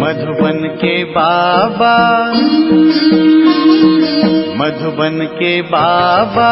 मधुबन के बाबा, मधुबन के बाबा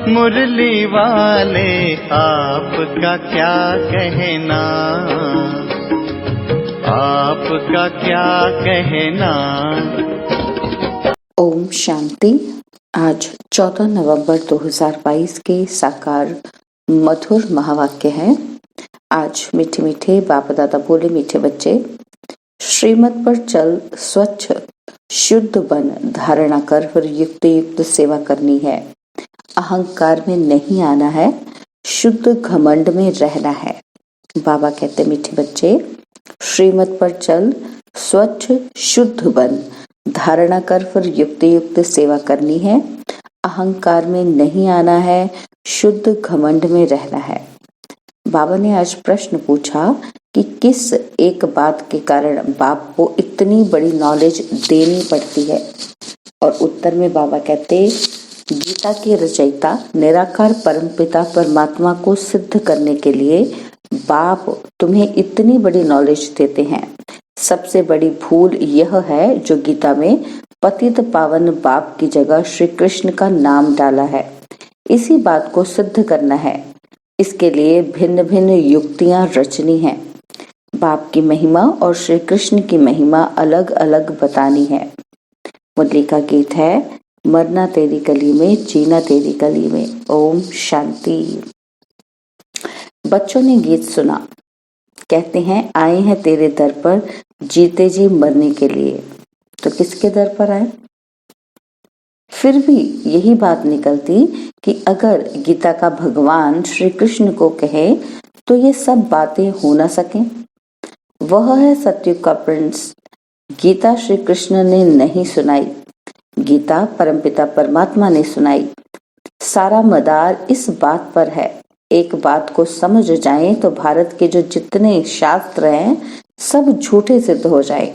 मुरली वाले, आपका क्या कहना, आपका क्या कहना। ओम शांति। आज 14 नवंबर 2022 के साकार मधुर महावाक्य है। आज मीठे मीठे बाप दादा बोले, मीठे बच्चे, श्रीमत पर चल, स्वच्छ शुद्ध बन, धारणा कर, फिर युक्त युक्त सेवा करनी है। अहंकार में नहीं आना है, शुद्ध घमंड में रहना है। बाबा कहते, मीठे बच्चे, श्रीमत पर चल, स्वच्छ शुद्ध बन, धारणा कर, फिर युक्त युक्त सेवा करनी है। अहंकार में नहीं आना है, शुद्ध घमंड में रहना है। बाबा ने आज प्रश्न पूछा कि किस एक बात के कारण बाप को इतनी बड़ी नॉलेज देनी पड़ती है, और उत्तर में बाबा कहते, गीता के रचयिता निराकार परमपिता परमात्मा को सिद्ध करने के लिए बाप तुम्हें इतनी बड़ी नॉलेज देते हैं। सबसे बड़ी भूल यह है जो गीता में पतित पावन बाप की जगह श्री कृष्ण का नाम डाला है। इसी बात को सिद्ध करना है, इसके लिए भिन्न भिन्न युक्तियां रचनी हैं। बाप की महिमा और श्री कृष्ण की महिमा अलग अलग बतानी है। मुरली का गीत है, मरना तेरी गली में, जीना तेरी गली में। ओम शांति। बच्चों ने गीत सुना, कहते हैं आए हैं तेरे दर पर जीते जी मरने के लिए। तो किसके दर पर आए? फिर भी यही बात निकलती कि अगर गीता का भगवान श्री कृष्ण को कहे तो ये सब बातें हो ना सके। वह है सतयुग का प्रिंस। गीता श्री कृष्ण ने नहीं सुनाई, गीता परमपिता परमात्मा ने सुनाई। सारा मदार इस बात पर है, एक बात को समझ जाएं तो भारत के जो जितने शास्त्र हैं सब झूठे सिद्ध हो जाए।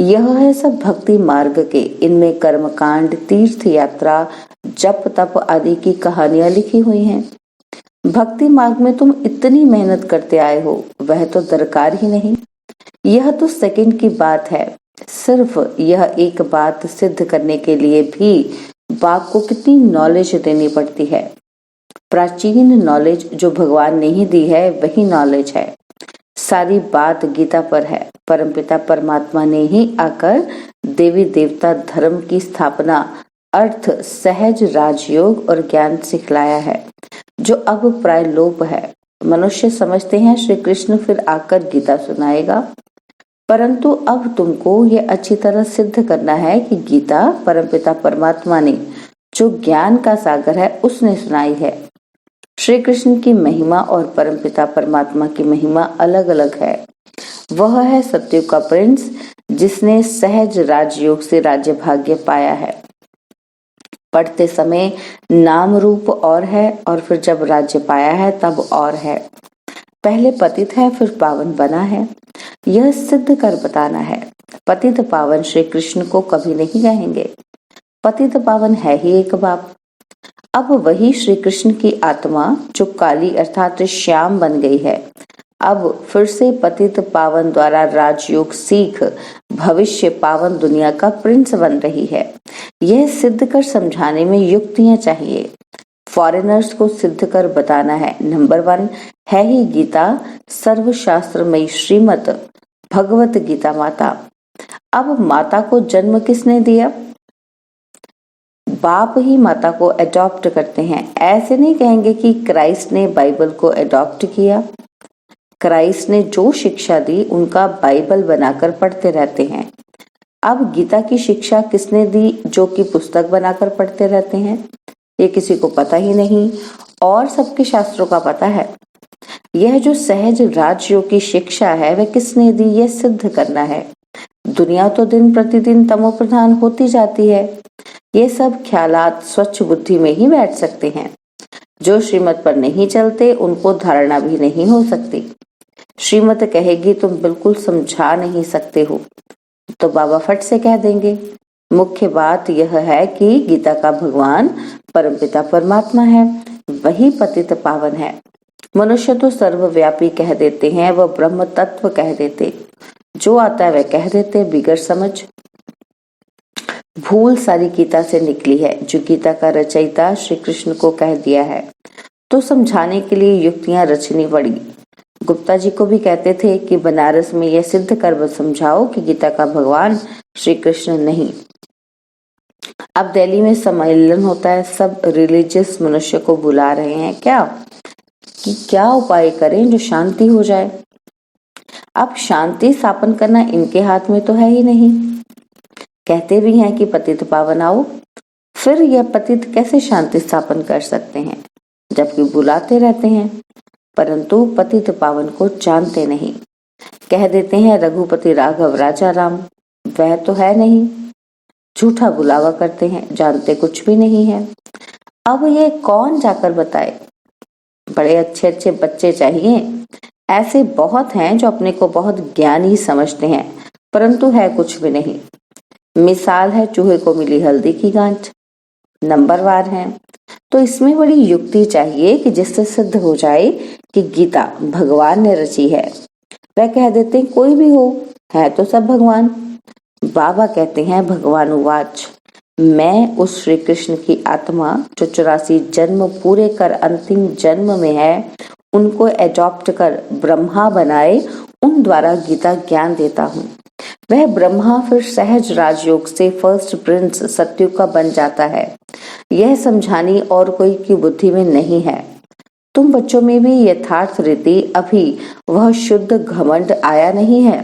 यह है सब भक्ति मार्ग के, इनमें कर्मकांड, तीर्थ यात्रा, जप तप आदि की कहानियां लिखी हुई हैं। भक्ति मार्ग में तुम इतनी मेहनत करते आए हो, वह तो दरकार ही नहीं। यह तो सेकंड की बात है। सिर्फ यह एक बात सिद्ध करने के लिए भी बाप को कितनी नॉलेज देनी पड़ती है। प्राचीन नॉलेज जो भगवान ने ही दी है वही नॉलेज है। सारी बात गीता पर है। परमपिता परमात्मा ने ही आकर देवी देवता धर्म की स्थापना, अर्थ, सहज राजयोग और ज्ञान सिखलाया है, जो अब प्राय लोप है। मनुष्य समझते हैं श्री कृष्ण फिर आकर गीता सुनाएगा, परंतु अब तुमको ये अच्छी तरह सिद्ध करना है कि गीता परमपिता परमात्मा ने, जो ज्ञान का सागर है, उसने सुनाई है। श्री कृष्ण की महिमा और परमपिता परमात्मा की महिमा अलग अलग है। वह है सतयुग का प्रिंस, जिसने सहज राजयोग से राज्य भाग्य पाया है। पढ़ते समय नाम रूप और है, और फिर जब राज्य पाया है तब और है। पहले पतित है फिर पावन बना है, यह सिद्ध कर बताना है। पतित पावन श्री कृष्ण को कभी नहीं कहेंगे, पतित पावन है ही एक बाप। अब वही श्री कृष्ण की आत्मा जो काली अर्थात श्याम बन गई है, अब फिर से पतित पावन द्वारा राजयोग सीख भविष्य पावन दुनिया का प्रिंस बन रही है। यह सिद्ध कर समझाने में युक्तियां चाहिए। फॉरेनर्स को सिद्ध कर बताना है। नंबर 1 है ही गीता, सर्वशास्त्रमयी श्रीमत भगवत गीता माता। अब माता को जन्म किसने दिया? बाप ही माता को अडॉप्ट करते हैं। ऐसे नहीं कहेंगे कि क्राइस्ट ने बाइबल को अडॉप्ट किया। क्राइस्ट ने जो शिक्षा दी उनका बाइबल बनाकर पढ़ते रहते हैं। अब गीता की शिक्षा किसने दी जो कि पुस्तक बनाकर पढ़ते रहते हैं? ये किसी को पता ही नहीं, और सबके शास्त्रों का पता है। यह जो सहज राजयोग की शिक्षा है वह किसने दी, यह सिद्ध करना है। दुनिया तो दिन प्रतिदिन तमो प्रधान होती जाती है। ये सब ख्यालात स्वच्छ बुद्धि में ही बैठ सकते हैं। जो श्रीमत पर नहीं चलते उनको धारणा भी नहीं हो सकती। श्रीमत कहेगी तुम बिल्कुल समझा नहीं सकते हो, तो बाबा फट से कह देंगे। मुख्य बात यह है कि गीता का भगवान परमपिता परमात्मा है, वही पतित पावन है। मनुष्य तो सर्वव्यापी कह देते हैं, वह ब्रह्म तत्व कह देते। जो आता है वह कह देते, बिगर समझ। भूल सारी गीता से निकली है, जो गीता का रचयिता श्री कृष्ण को कह दिया है, तो समझाने के लिए युक्तियां रचनी पड़ी। गुप्ता जी को भी कहते थे कि बनारस में यह सिद्ध कर समझाओ कि गीता का भगवान श्री कृष्ण नहीं। अब दिल्ली में सम्मेलन होता है, सब रिलीजियस मनुष्य को बुला रहे हैं क्या कि क्या उपाय करें जो शांति हो जाए। अब शांति स्थापन करना इनके हाथ में तो है ही नहीं। कहते भी हैं कि पतित पावन आओ, फिर यह पतित कैसे शांति स्थापन कर सकते हैं, जबकि बुलाते रहते हैं, परंतु पतित पावन को जानते नहीं। कह देते हैं रघुपति राघव राजा राम, वह तो है नहीं, झूठा बुलावा करते हैं, जानते कुछ भी नहीं है। अब ये कौन जाकर बताए। बड़े अच्छे अच्छे बच्चे चाहिए। ऐसे बहुत हैं जो अपने को बहुत ज्ञानी समझते हैं, परंतु है कुछ भी नहीं। मिसाल है चूहे को मिली हल्दी की गांठ, नंबरवार हैं। तो इसमें बड़ी युक्ति चाहिए कि जिससे सिद्ध हो जाए कि गीता भगवान ने रची है। वह कह देते हैं कोई भी हो, है तो सब भगवान। बाबा कहते हैं भगवान उवाच, मैं उस श्री कृष्ण की आत्मा जो 84 जन्म पूरे कर अंतिम जन्म में है, उनको एडॉप्ट कर ब्रह्मा बनाए, उन द्वारा गीता ज्ञान देता हूँ। वह ब्रह्मा फिर सहज राजयोग से फर्स्ट प्रिंस सत्युग का बन जाता है। यह समझानी और कोई की बुद्धि में नहीं है। तुम बच्चों में भी यथार्थ रीति अभी वह शुद्ध घमंड आया नहीं है।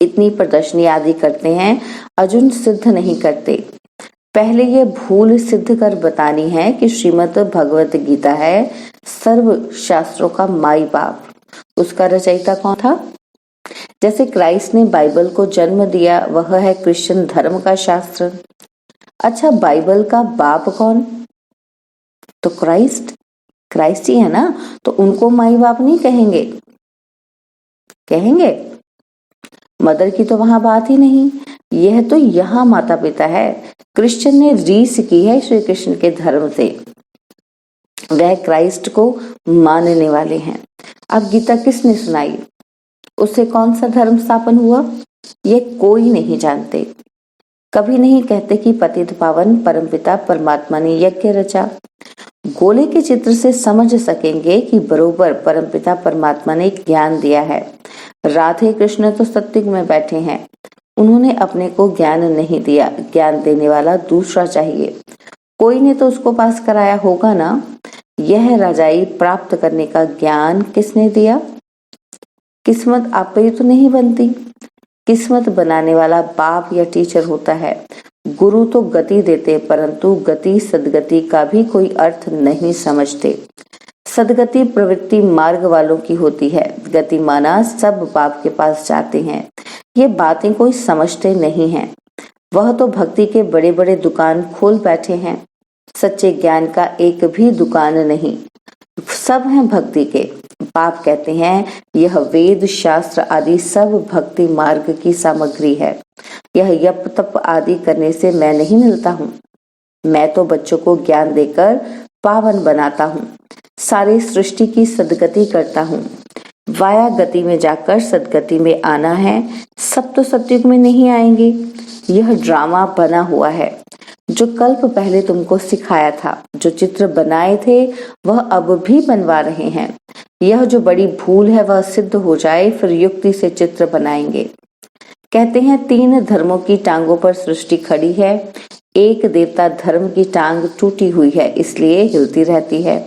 इतनी प्रदर्शनी आदि करते हैं, अर्जुन सिद्ध नहीं करते। पहले यह भूल सिद्ध कर बतानी है कि श्रीमद् भगवत गीता है सर्व शास्त्रों का माई बाप। उसका रचयिता कौन था? जैसे क्राइस्ट ने बाइबल को जन्म दिया, वह है क्रिश्चियन धर्म का शास्त्र। अच्छा, बाइबल का बाप कौन? तो क्राइस्ट ही है ना, तो उनको माई बाप नहीं कहेंगे? कहेंगे? मदर की तो वहां बात ही नहीं। यह तो यहाँ माता पिता है। क्रिश्चियन ने रीस की है श्री कृष्ण के धर्म से, वह क्राइस्ट को मानने वाले हैं। अब गीता किसने सुनाई, उससे कौन सा धर्म स्थापन हुआ, यह कोई नहीं जानते। कभी नहीं कहते कि पतित पावन परमपिता परमात्मा ने यज्ञ रचा। गोले के चित्र से समझ सकेंगे कि बरोबर परमपिता परमात्मा ने ज्ञान दिया है। राधे कृष्ण तो सत्युग में बैठे हैं, उन्होंने अपने को ज्ञान नहीं दिया, ज्ञान देने वाला दूसरा चाहिए। कोई ने तो उसको पास कराया होगा ना। यह रजाई प्राप्त करने का ज्ञान किसने दिया? किस्मत आप ही तो नहीं बनती। किस्मत बनाने वाला बाप या टीचर होता है। गुरु तो गति देते, परंतु गति सदगति का भी कोई अर्थ नहीं समझते। सदगति प्रवृत्ति मार्ग वालों की होती है, गति माना सब बाप के पास जाते हैं। ये बातें कोई समझते नहीं हैं। वह तो भक्ति के बड़े बड़े दुकान खोल बैठे हैं, सच्चे ज्ञान का एक भी दुकान नहीं। सब हैं भक्ति के। बाप कहते हैं यह वेद शास्त्र आदि सब भक्ति मार्ग की सामग्री है। यह यप तप आदि करने से मैं नहीं मिलता हूँ। मैं तो बच्चों को ज्ञान देकर पावन बनाता हूँ, सारी सृष्टि की सदगति करता हूँ। वाया गति में जाकर सदगति में आना है। सब तो सत्युग में नहीं आएंगे। यह ड्रामा बना हुआ है जो कल्प पहले तुमको सिखाया था। जो चित्र बनाए थे वह अब भी बनवा रहे हैं। यह जो बड़ी भूल है वह सिद्ध हो जाए, फिर युक्ति से चित्र बनाएंगे। कहते हैं 3 धर्मों की टांगों पर सृष्टि खड़ी है। एक देवता धर्म की टांग टूटी हुई है, इसलिए हिलती रहती है।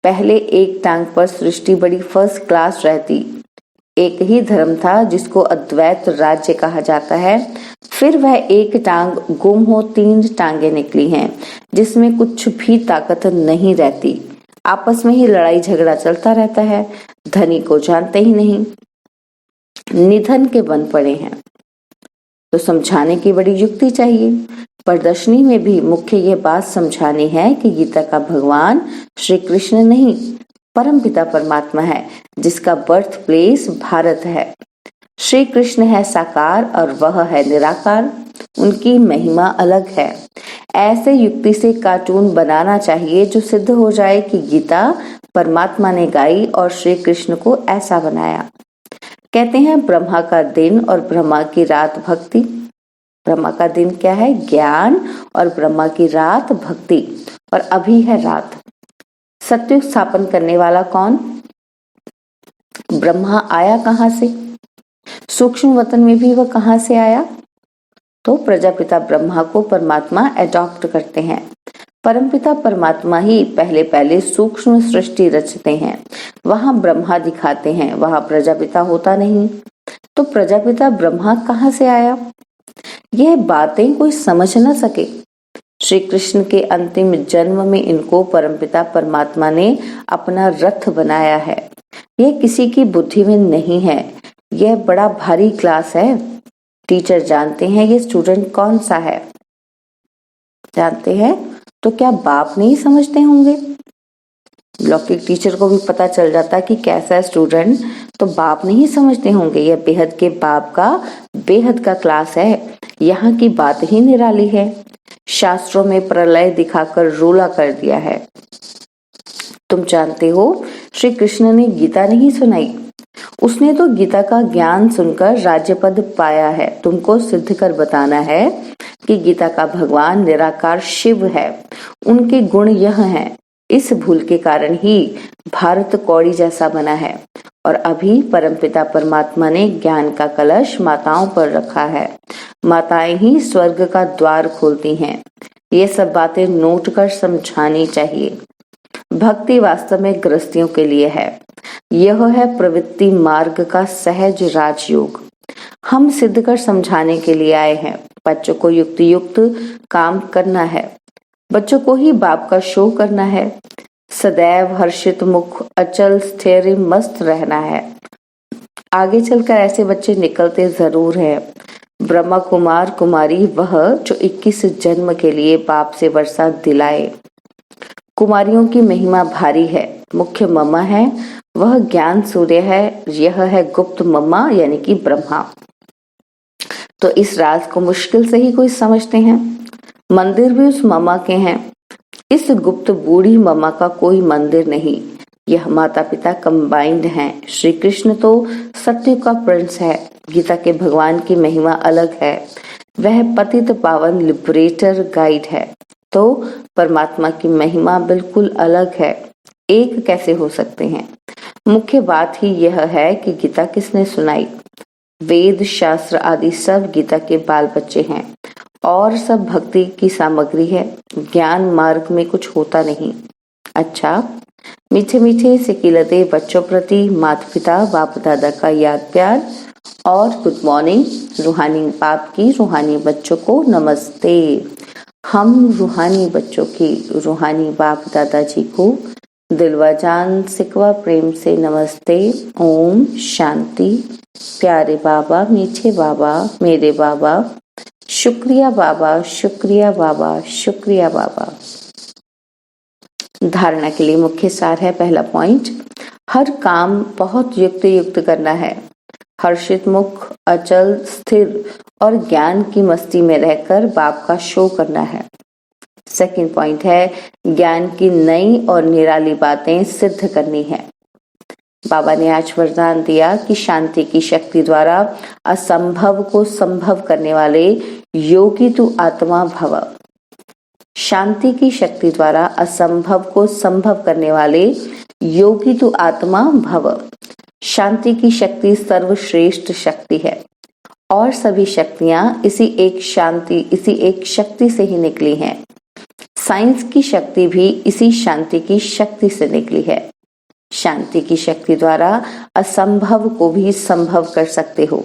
पहले एक टांग पर सृष्टि बड़ी फर्स्ट क्लास रहती। एक ही धर्म था जिसको अद्वैत राज्य कहा जाता है। फिर वह एक टांग गुम हो 3 टांगे निकली हैं, जिसमें कुछ भी ताकत नहीं रहती। आपस में ही लड़ाई झगड़ा चलता रहता है। धनी को जानते ही नहीं, निधन के बन पड़े हैं। तो समझाने की बड़ी युक्ति चाहिए। प्रदर्शनी में भी मुख्य यह बात समझानी है कि गीता का भगवान श्री कृष्ण नहीं, परमपिता परमात्मा है, जिसका बर्थ प्लेस भारत है। श्री कृष्ण है साकार और वह है निराकार, उनकी महिमा अलग है। ऐसे युक्ति से कार्टून बनाना चाहिए जो सिद्ध हो जाए कि गीता परमात्मा ने गाई और श्री कृष्ण को ऐसा बनाया। कहते हैं ब्रह्मा का दिन और ब्रह्मा की रात भक्ति। ब्रह्मा का दिन क्या है? ज्ञान, और ब्रह्मा की रात भक्ति, और अभी है रात। सत्युग स्थापन करने वाला कौन? ब्रह्मा आया कहां से? सूक्ष्म वतन में भी वह कहां से आया? तो प्रजापिता ब्रह्मा को परमात्मा अडॉप्ट करते हैं। परमपिता परमात्मा ही पहले पहले सूक्ष्म सृष्टि रचते हैं, वहां ब्रह्मा दिखाते हैं, वहां प्रजापिता होता नहीं। तो प्रजापिता ब्रह्मा कहां से आया? यह बातें कोई समझ न सके। श्री कृष्ण के अंतिम जन्म में इनको परमपिता परमात्मा ने अपना रथ बनाया है। यह किसी की बुद्धि में नहीं है, यह बड़ा भारी क्लास है। टीचर जानते हैं ये स्टूडेंट कौन सा है? जानते हैं? तो क्या बाप नहीं समझते होंगे? लौकिक टीचर को भी पता चल जाता कि कैसा है स्टूडेंट, तो बाप नहीं समझते होंगे। यह बेहद के बाप का बेहद का क्लास है। यहाँ की बात ही निराली है। शास्त्रों में प्रलय दिखाकर रोला कर दिया है। तुम जानते हो श्री कृष्ण ने गीता नहीं सुनाई, उसने तो गीता का ज्ञान सुनकर राज्यपद पाया है। तुमको सिद्ध कर बताना है कि गीता का भगवान निराकार शिव है, उनके गुण यह हैं। इस भूल के कारण ही भारत कौड़ी जैसा बना है, और अभी परमपिता परमात्मा ने ज्ञान का कलश माताओं पर रखा है। माताएं ही स्वर्ग का द्वार खोलती हैं। ये सब बातें नोट कर समझानी चाहिए। भक्ति वास्तव में गृहस्थियों के लिए है। यह है प्रवृत्ति मार्ग का सहज राजयोग। हम सिद्ध कर समझाने के लिए आए हैं। बच्चों को युक्ति युक्त काम करना है, बच्चों को ही बाप का शो करना है। सदैव हर्षित मुख, अचल स्थिर मस्त रहना है। आगे चलकर ऐसे बच्चे निकलते जरूर हैं। ब्रह्मा कुमार कुमारी वह जो 21 जन्म के लिए बाप से वर्षा दिलाए। कुमारियों की महिमा भारी है। मुख्य मम्मा है, वह ज्ञान सूर्य है। यह है गुप्त मम्मा यानी कि ब्रह्मा। तो इस राज को मुश्किल से ही कोई समझते हैं। मंदिर भी उस मम्मा के हैं। इस गुप्त बूढ़ी मम्मा का कोई मंदिर नहीं। यह माता पिता कंबाइंड हैं। श्री कृष्ण तो सत्य का प्रिंस है। गीता के भगवान की महिमा अलग है। वह पतित पावन लिबरेटर गाइड है। तो परमात्मा की महिमा बिल्कुल अलग है। एक कैसे हो सकते हैं? मुख्य बात ही यह है कि गीता किसने सुनाई? वेद शास्त्र आदि सब गीता के बाल बच्चे हैं, और सब भक्ति की सामग्री है। ज्ञान मार्ग में कुछ होता नहीं। अच्छा, मीठे मीठे सिकिलते बच्चों प्रति माता पिता बाप दादा का याद प्यार और गुड मॉर्निंग। रूहानी बाप की रूहानी बच्चों को नमस्ते। हम रूहानी बच्चों की रूहानी बाप दादाजी को दिलवा जान सिकवा प्रेम से नमस्ते। ओम शांति। प्यारे बाबा, मीठे बाबा, मेरे बाबा, शुक्रिया बाबा, शुक्रिया बाबा, शुक्रिया बाबा। धारणा के लिए मुख्य सार है। पहला पॉइंट, हर काम बहुत युक्त युक्त करना है। हर्षित मुख, अचल स्थिर और ज्ञान की मस्ती में रहकर बाप का शो करना है। सेकंड पॉइंट है, ज्ञान की नई और निराली बातें सिद्ध करनी है। बाबा ने आज वरदान दिया कि शांति की शक्ति द्वारा असंभव को संभव करने वाले योगी तू आत्मा भव। शांति की शक्ति द्वारा असंभव को संभव करने वाले योगी तू आत्मा भव। शांति की शक्ति सर्वश्रेष्ठ शक्ति है, और सभी शक्तियां इसी एक शांति, इसी एक शक्ति से ही निकली हैं। साइंस की शक्ति भी इसी शांति की शक्ति से निकली है। शांति की शक्ति द्वारा असंभव को भी संभव कर सकते हो।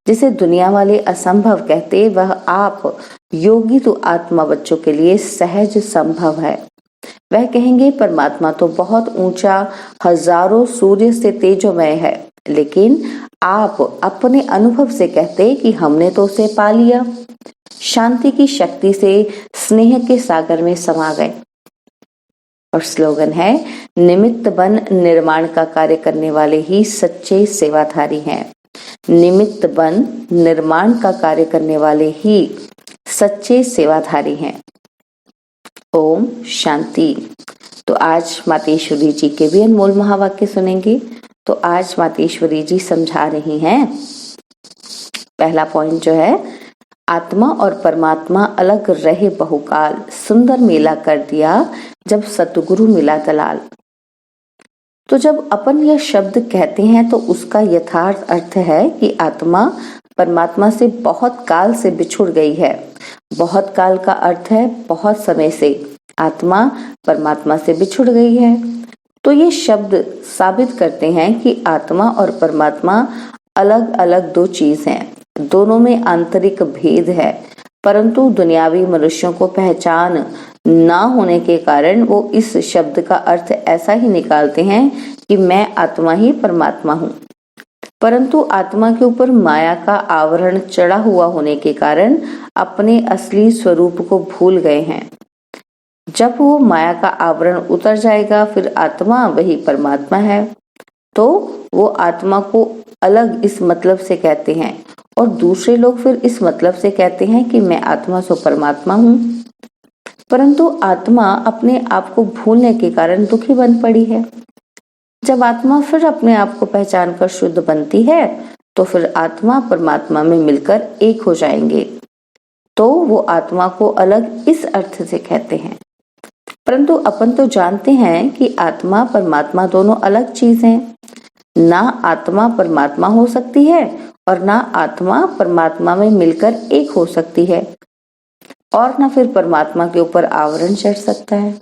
जिसे दुनिया वाले असंभव कहते, वह आप योगी तो आत्मा बच्चों के लिए सहज संभव है। वह कहेंगे परमात्मा तो बहुत ऊंचा, हजारों सूर्य से तेजोमय है, लेकिन आप अपने अनुभव से कहते कि हमने तो उसे पा लिया। शांति की शक्ति से स्नेह के सागर में समा गए। और स्लोगन है, निमित्त बन निर्माण का कार्य करने वाले ही सच्चे सेवाधारी हैं। निमित्त बन निर्माण का कार्य करने वाले ही सच्चे सेवाधारी हैं। ओम शांति। तो आज माता ईश्वरी जी के भी अनमोल महावाक्य सुनेंगे। तो आज मातेश्वरी जी समझा रही हैं। पहला पॉइंट जो है, आत्मा और परमात्मा अलग रहे बहुकाल, सुंदर मेला कर दिया जब सतगुरु मिला दलाल। तो जब अपन यह शब्द कहते हैं तो उसका यथार्थ अर्थ है कि आत्मा परमात्मा से बहुत काल से बिछुड़ गई है। बहुत काल का अर्थ है बहुत समय से आत्मा परमात्मा से बिछुड़ गई है। तो ये शब्द साबित करते हैं कि आत्मा और परमात्मा अलग अलग दो चीज हैं। दोनों में आंतरिक भेद है, परंतु दुनियावी मनुष्यों को पहचान ना होने के कारण वो इस शब्द का अर्थ ऐसा ही निकालते हैं कि मैं आत्मा ही परमात्मा हूँ। परंतु आत्मा के ऊपर माया का आवरण चढ़ा हुआ होने के कारण अपने असली स्वरूप को भूल गए हैं। जब वो माया का आवरण उतर जाएगा फिर आत्मा वही परमात्मा है। तो वो आत्मा को अलग इस मतलब से कहते हैं और दूसरे लोग फिर इस मतलब से कहते हैं कि मैं आत्मा सो परमात्मा हूँ। परंतु आत्मा अपने आप को भूलने के कारण दुखी बन पड़ी है। जब आत्मा फिर अपने आप को पहचान कर शुद्ध बनती है तो फिर आत्मा परमात्मा में मिलकर एक हो जाएंगे। तो वो आत्मा को अलग इस अर्थ से कहते हैं। परंतु अपन तो जानते हैं कि आत्मा परमात्मा दोनों अलग चीज हैं। ना आत्मा परमात्मा हो सकती है और ना आत्मा परमात्मा में मिलकर एक हो सकती है, और ना फिर परमात्मा के ऊपर आवरण चढ़ सकता है।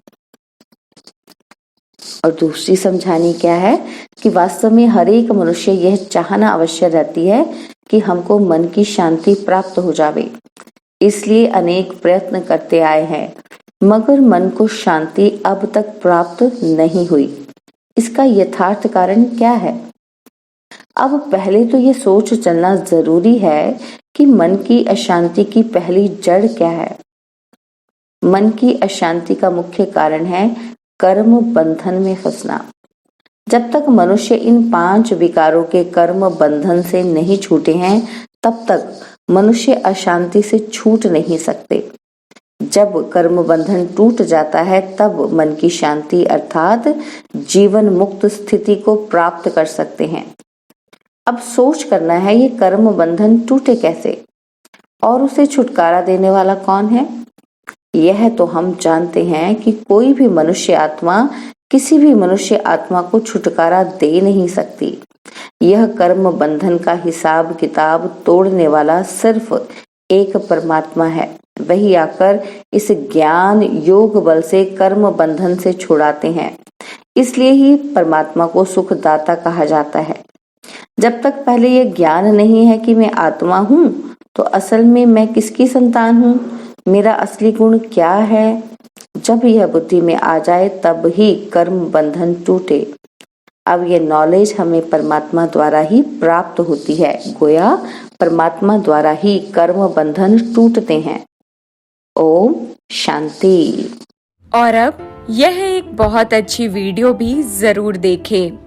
और दूसरी समझानी क्या है कि वास्तव में हर एक मनुष्य यह चाहना अवश्य रहती है कि हमको मन की शांति प्राप्त हो जावे, इसलिए अनेक प्रयत्न करते आए हैं, मगर मन को शांति अब तक प्राप्त नहीं हुई। इसका यथार्थ कारण क्या है? अब पहले तो ये सोच चलना जरूरी है कि मन की अशांति की पहली जड़ क्या है। मन की अशांति का मुख्य कारण है कर्म बंधन में फंसना। जब तक मनुष्य इन 5 विकारों के कर्म बंधन से नहीं छूटे हैं तब तक मनुष्य अशांति से छूट नहीं सकते। जब कर्म बंधन टूट जाता है तब मन की शांति अर्थात जीवन मुक्त स्थिति को प्राप्त कर सकते हैं। अब सोच करना है ये कर्म बंधन टूटे कैसे और उसे छुटकारा देने वाला कौन है। यह तो हम जानते हैं कि कोई भी मनुष्य आत्मा किसी भी मनुष्य आत्मा को छुटकारा दे नहीं सकती। यह कर्म बंधन का हिसाब किताब तोड़ने वाला सिर्फ एक परमात्मा है। वही आकर इस ज्ञान योग बल से कर्म बंधन से छुड़ाते हैं। इसलिए ही परमात्मा को सुखदाता कहा जाता है। जब तक पहले यह ज्ञान नहीं है कि मैं आत्मा हूँ तो असल में मैं किसकी संतान हूँ, मेरा असली गुण क्या है, जब यह बुद्धि में आ जाए तब ही कर्म बंधन टूटे। अब यह नॉलेज हमें परमात्मा द्वारा ही प्राप्त होती है। गोया परमात्मा द्वारा ही कर्म बंधन टूटते हैं। ओम शांति। और अब यह एक बहुत अच्छी वीडियो भी जरूर देखें।